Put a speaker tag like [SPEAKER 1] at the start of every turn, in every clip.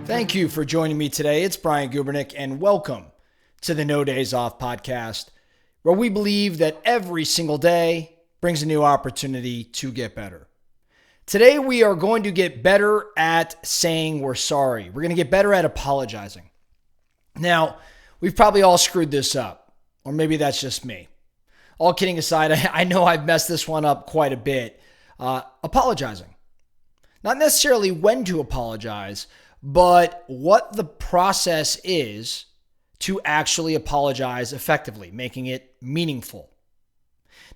[SPEAKER 1] Thank you for joining me today. It's Brian Gubernick, and welcome to the No Days Off podcast, where we believe that every single day brings a new opportunity to get better. Today, we are going to get better at saying we're sorry. We're going to get better at apologizing. Now, we've probably all screwed this up, or maybe that's just me. All kidding aside, I know I've messed this one up quite a bit. Apologizing. Not necessarily when to apologize, but what the process is to actually apologize effectively, making it meaningful.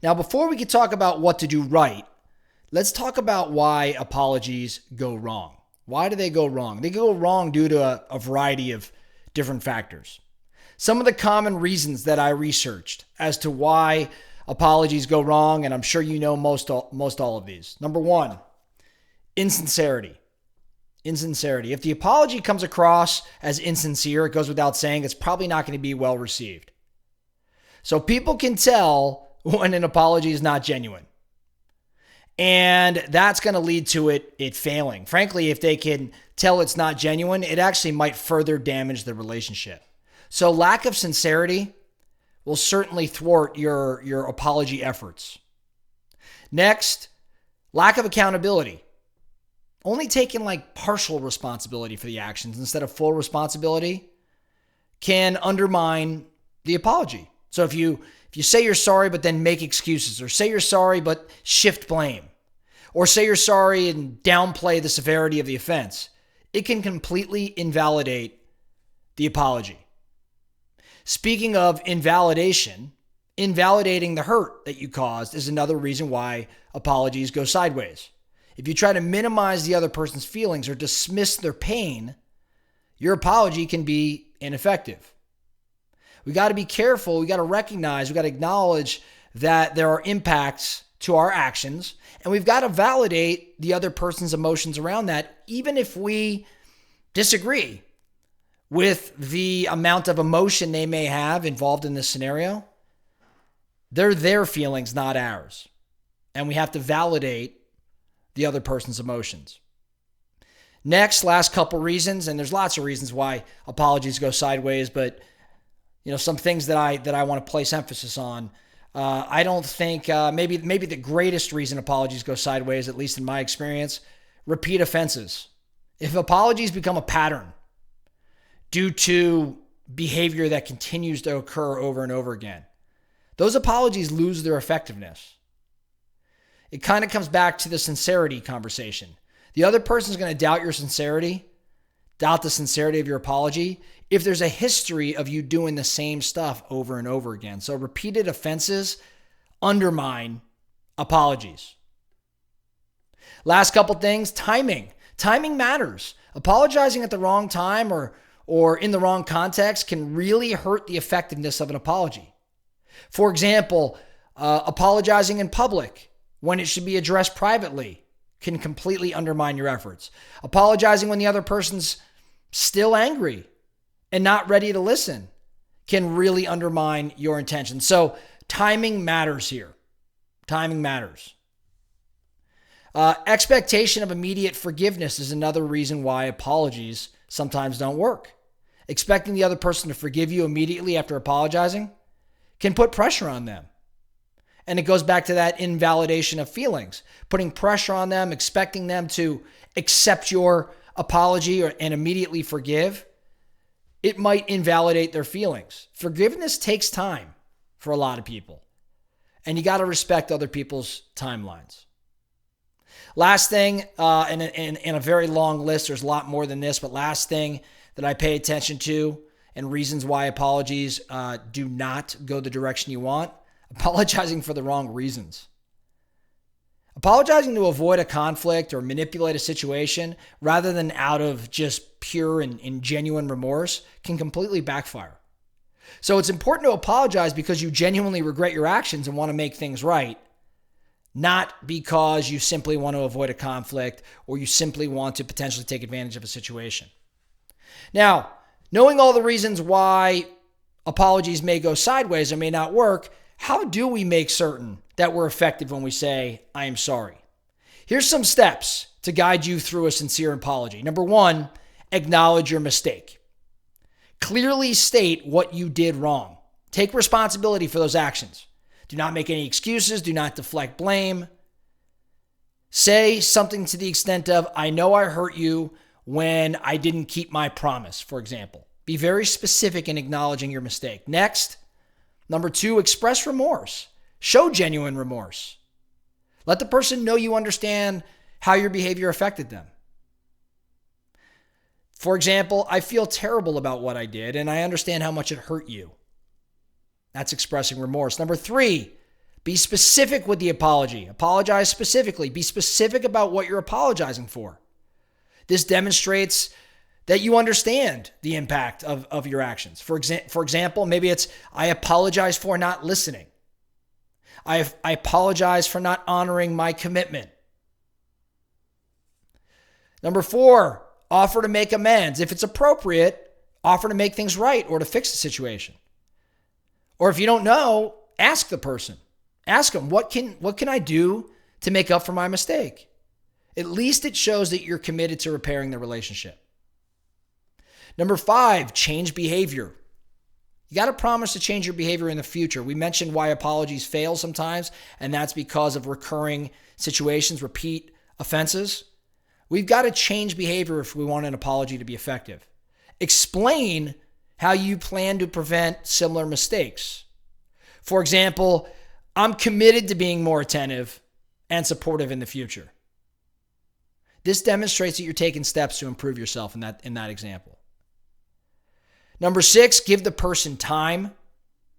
[SPEAKER 1] Now, before we can talk about what to do right, let's talk about why apologies go wrong. Why do they go wrong? They go wrong due to a variety of different factors. Some of the common reasons that I researched as to why apologies go wrong, and I'm sure you know most all of these. Number one, insincerity. Insincerity. If the apology comes across as insincere, it goes without saying, it's probably not going to be well received. So people can tell when an apology is not genuine. And that's going to lead to it failing. Frankly, if they can tell it's not genuine, it actually might further damage the relationship. So lack of sincerity will certainly thwart your apology efforts. Next, lack of accountability. Only taking like partial responsibility for the actions instead of full responsibility can undermine the apology. So if you say you're sorry but then make excuses, or say you're sorry but shift blame, or say you're sorry and downplay the severity of the offense, it can completely invalidate the apology. Speaking of invalidation, invalidating the hurt that you caused is another reason why apologies go sideways. If you try to minimize the other person's feelings or dismiss their pain, your apology can be ineffective. We got to be careful. We got to recognize, we got to acknowledge that there are impacts to our actions, and we've got to validate the other person's emotions around that, even if we disagree with the amount of emotion they may have involved in this scenario. They're their feelings, not ours. And we have to validate the other person's emotions. Next, last couple reasons, and there's lots of reasons why apologies go sideways, but some things that I want to place emphasis on. I don't think maybe the greatest reason apologies go sideways, at least in my experience, repeat offenses. If apologies become a pattern due to behavior that continues to occur over and over again, those apologies lose their effectiveness. It kind of comes back to the sincerity conversation. The other person's going to doubt your sincerity, doubt the sincerity of your apology, if there's a history of you doing the same stuff over and over again. So repeated offenses undermine apologies. Last couple things, timing. Timing matters. Apologizing at the wrong time or in the wrong context can really hurt the effectiveness of an apology. For example, apologizing in public when it should be addressed privately can completely undermine your efforts. Apologizing when the other person's still angry and not ready to listen can really undermine your intention. So timing matters here. Timing matters. Expectation of immediate forgiveness is another reason why apologies sometimes don't work. Expecting the other person to forgive you immediately after apologizing can put pressure on them. And it goes back to that invalidation of feelings, putting pressure on them, expecting them to accept your apology and immediately forgive. It might invalidate their feelings. Forgiveness takes time for a lot of people, and you got to respect other people's timelines. Last thing, in a very long list, there's a lot more than this, but last thing that I pay attention to and reasons why apologies do not go the direction you want: apologizing for the wrong reasons. Apologizing to avoid a conflict or manipulate a situation rather than out of just pure and genuine remorse can completely backfire. So it's important to apologize because you genuinely regret your actions and want to make things right, not because you simply want to avoid a conflict or you simply want to potentially take advantage of a situation. Now, knowing all the reasons why apologies may go sideways or may not work, how do we make certain that we're effective when we say, I am sorry? Here's some steps to guide you through a sincere apology. Number one, acknowledge your mistake. Clearly state what you did wrong. Take responsibility for those actions. Do not make any excuses. Do not deflect blame. Say something to the extent of, I know I hurt you when I didn't keep my promise, for example. Be very specific in acknowledging your mistake. Next, number two, express remorse. Show genuine remorse. Let the person know you understand how your behavior affected them. For example, I feel terrible about what I did, and I understand how much it hurt you. That's expressing remorse. Number three, be specific with the apology. Apologize specifically. Be specific about what you're apologizing for. This demonstrates that you understand the impact of your actions. For example, maybe it's, I apologize for not listening. I apologize for not honoring my commitment. Number four, offer to make amends. If it's appropriate, offer to make things right or to fix the situation. Or if you don't know, ask the person. Ask them, what can I do to make up for my mistake? At least it shows that you're committed to repairing the relationship. Number five, change behavior. You got to promise to change your behavior in the future. We mentioned why apologies fail sometimes, and that's because of recurring situations, repeat offenses. We've got to change behavior if we want an apology to be effective. Explain how you plan to prevent similar mistakes. For example, I'm committed to being more attentive and supportive in the future. This demonstrates that you're taking steps to improve yourself in that example. Number six, give the person time.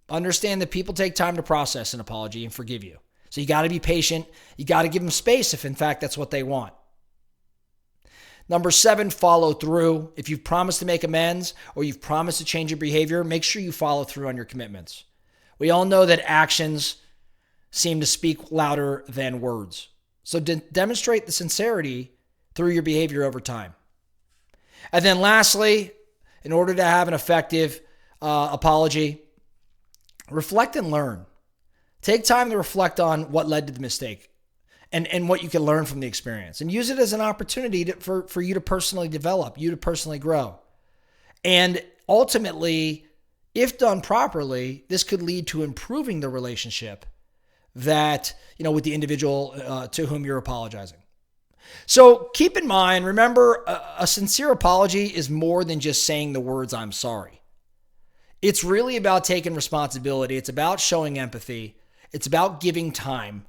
[SPEAKER 1] Understand that people take time to process an apology and forgive you. So you got to be patient. You got to give them space if in fact that's what they want. Number seven, follow through. If you've promised to make amends or you've promised to change your behavior, make sure you follow through on your commitments. We all know that actions seem to speak louder than words. So demonstrate the sincerity through your behavior over time. And then lastly, in order to have an effective apology, reflect and learn. Take time to reflect on what led to the mistake and what you can learn from the experience. And use it as an opportunity for you to personally develop, you to personally grow. And ultimately, if done properly, this could lead to improving the relationship that, with the individual to whom you're apologizing. So keep in mind, remember, a sincere apology is more than just saying the words, I'm sorry. It's really about taking responsibility. It's about showing empathy. It's about giving time.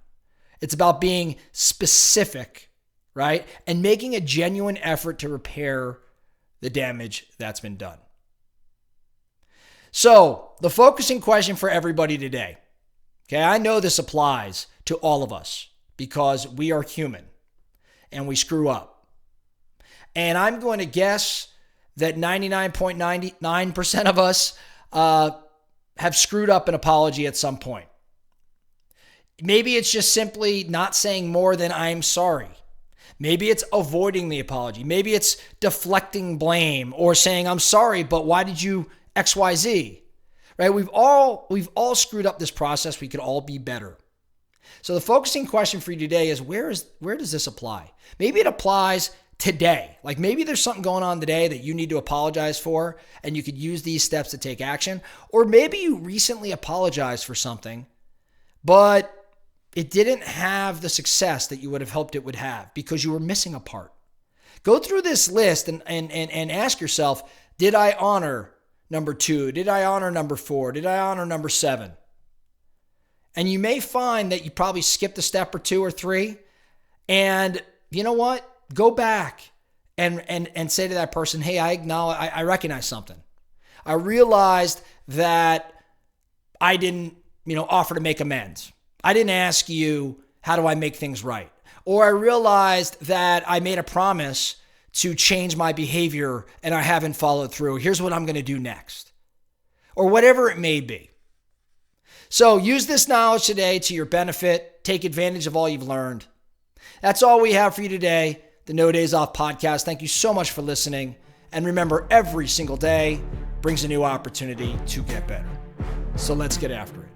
[SPEAKER 1] It's about being specific, right? And making a genuine effort to repair the damage that's been done. So the focusing question for everybody today, okay, I know this applies to all of us because we are human and we screw up. And I'm going to guess that 99.99% of us have screwed up an apology at some point. Maybe it's just simply not saying more than I'm sorry. Maybe it's avoiding the apology. Maybe it's deflecting blame or saying, I'm sorry, but why did you XYZ? Right? We've all screwed up this process. We could all be better. So the focusing question for you today is where does this apply? Maybe it applies today. Like maybe there's something going on today that you need to apologize for and you could use these steps to take action. Or maybe you recently apologized for something, but it didn't have the success that you would have hoped it would have because you were missing a part. Go through this list and ask yourself, did I honor number 2? Did I honor number 4? Did I honor number 7? And you may find that you probably skipped a step or 2 or 3. And you know what? Go back and say to that person, hey, I recognize something. I realized that I didn't, offer to make amends. I didn't ask you, how do I make things right? Or I realized that I made a promise to change my behavior and I haven't followed through. Here's what I'm going to do next. Or whatever it may be. So use this knowledge today to your benefit. Take advantage of all you've learned. That's all we have for you today. The No Days Off podcast. Thank you so much for listening. And remember, every single day brings a new opportunity to get better. So let's get after it.